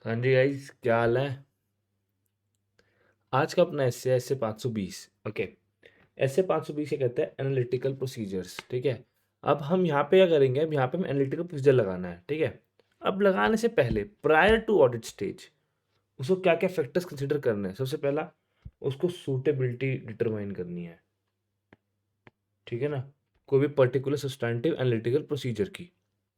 हाँ जी गाइस, क्या हाल है। आज का अपना एस्से है एस्से 520। ओके। एस्से 520 क्या कहते हैं, एनालिटिकल प्रोसीजर्स। ठीक है। अब हम यहाँ पे क्या करेंगे, अब यहाँ पे हम एनालिटिकल प्रोसीजर लगाना है। ठीक है। अब लगाने से पहले प्रायर टू ऑडिट स्टेज उसको क्या क्या फैक्टर्स कंसिडर करने हैं। सबसे पहला, उसको सूटेबिलिटी डिटरमाइन करनी है। ठीक है ना। कोई भी पर्टिकुलर सब्सटैंटिव एनालिटिकल प्रोसीजर की,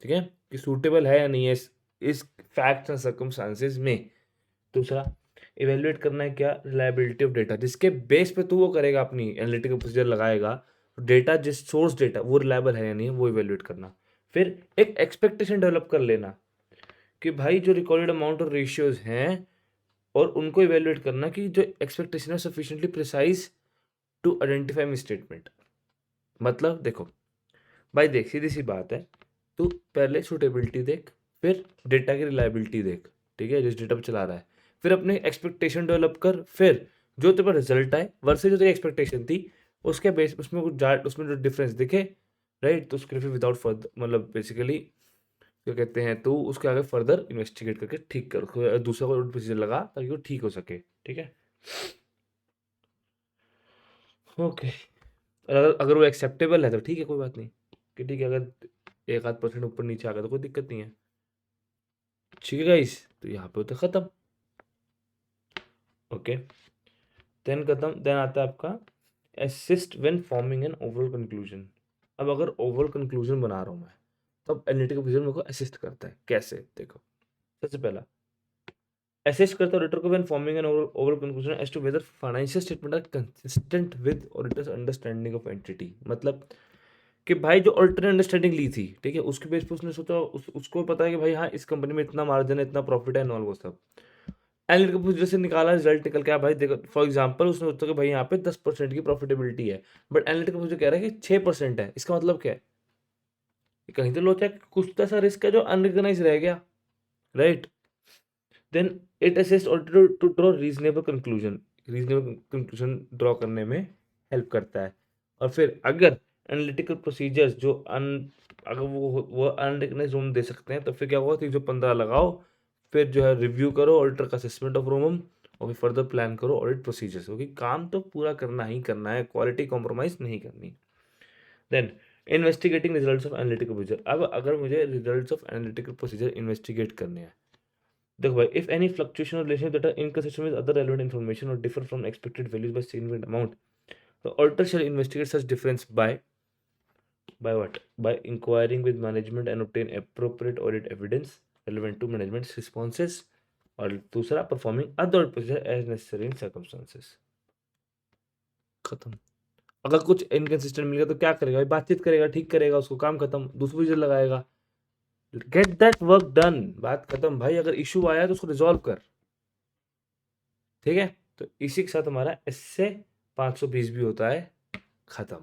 ठीक है, कि सूटेबल है या नहीं है इस फैक्ट्स एंड सर्कमस्टांसेस में। दूसरा, इवेलुएट करना है क्या, रिलायबिलिटी ऑफ डेटा, जिसके बेस पे तू वो करेगा, अपनी एनालिटिकल प्रोसीजर लगाएगा। डेटा, जिस सोर्स डेटा वो रिलायबल है या नहीं है, वो इवेलुएट करना। फिर एक एक्सपेक्टेशन डेवलप कर लेना कि भाई जो रिकॉर्डेड अमाउंट और रेशियोज हैं, और उनको इवेलुएट करना कि जो एक्सपेक्टेशन है sufficiently precise to identify misstatement. मतलब देखो भाई, देख सीधी सी बात है, तू पहले सूटेबिलिटी देख, फिर डेटा की रिलायबिलिटी देख, ठीक है, जिस डेटा पर चला रहा है। फिर अपने एक्सपेक्टेशन डेवलप कर, फिर जो तेरे पास रिजल्ट आए वर्सेस जो तेरी एक्सपेक्टेशन थी, उसके बेस उसमें कुछ जाट उसमें जो डिफरेंस दिखे, राइट, तो उसके लिए फिर विदाउट फर्दर, मतलब बेसिकली क्या कहते हैं, तो उसके आगे फर्दर इन्वेस्टिगेट करके ठीक कर, दूसरा कोई प्रोसीजर लगा ताकि वो ठीक हो सके। ठीक है। ओके। अगर वो एक्सेप्टेबल है तो ठीक है, कोई बात नहीं, कि ठीक है, अगर एक आध परसेंट ऊपर नीचे आ गया तो कोई दिक्कत नहीं है। ठीक है गाइस, तो यहाँ पे होता खत्म। ओके। देन खत्म, देन आता है आपका assist when forming an overall conclusion. अब अगर ओवरऑल कंक्लूजन बना रहा हूँ मैं, तब एनालिटिकल प्रोसीजर मेरे को असिस्ट करता है। कैसे, देखो, सबसे पहला, असिस्ट करता है ऑडिटर को when forming an overall conclusion as to whether financial statement are consistent with auditor's understanding of entity. मतलब कि भाई जो ऑडिटर ने अंडरस्टैंडिंग ली थी, ठीक है, उसके बेस पे उसने सोचा, उसको पता है कि भाई हाँ, इस कंपनी में इतना मार्जिन है, इतना प्रॉफिट है, एंड ऑल वो सब। एनालिटिकल प्रोसीजर से निकाला, रिजल्ट निकल के आया, भाई देखो, फॉर एग्जांपल उसने सोचा कि भाई यहाँ पे 10% की प्रॉफिटेबिलिटी है, बट एनालिटिकल प्रोसीजर कह रहा है कि 6% है। इसका मतलब क्या है, कि कहीं तो लोचा है, कुछ तो ऐसा रिस्क है जो अनरिकग्नाइज रह गया, right. Then it assist auditor to draw reasonable conclusion. Reasonable conclusion draw करने में हेल्प करता है। और फिर अगर एनालिटिकल प्रोसीजर्स जो अगर वो अनरिकग्नाइज रूम दे सकते हैं, तो फिर क्या होगा, 315 लगाओ, फिर जो है रिव्यू करो ऑडिटर का असेसमेंट ऑफ रूम, और फिर फर्दर प्लान करो ऑडिट प्रोसीजर्स, क्योंकि काम तो पूरा करना ही करना है, क्वालिटी कॉम्प्रोमाइज नहीं करनी। Then investigating results of analytical procedure. अब अगर मुझे results of analytical procedure investigate करने हैं, देखो भाई, if any fluctuation or relation that are inconsistent with other relevant information or differ from expected values by significant amount, the auditor shall investigate such difference by what? By inquiring with management and obtain appropriate audit evidence relevant to management's responses, और दूसरा, performing other audit procedure as necessary in circumstances। खत्म। अगर कुछ inconsistent मिल गया तो क्या करेगा भाई, बातचीत करेगा, ठीक करेगा उसको, काम खत्म, दूसरी प्रोसीजर लगाएगा, गेट दैट वर्क डन, बात खत्म भाई। अगर इशू आया तो उसको रिजॉल्व कर। ठीक है। तो इसी के साथ हमारा इससे 520 भी होता है खत्म।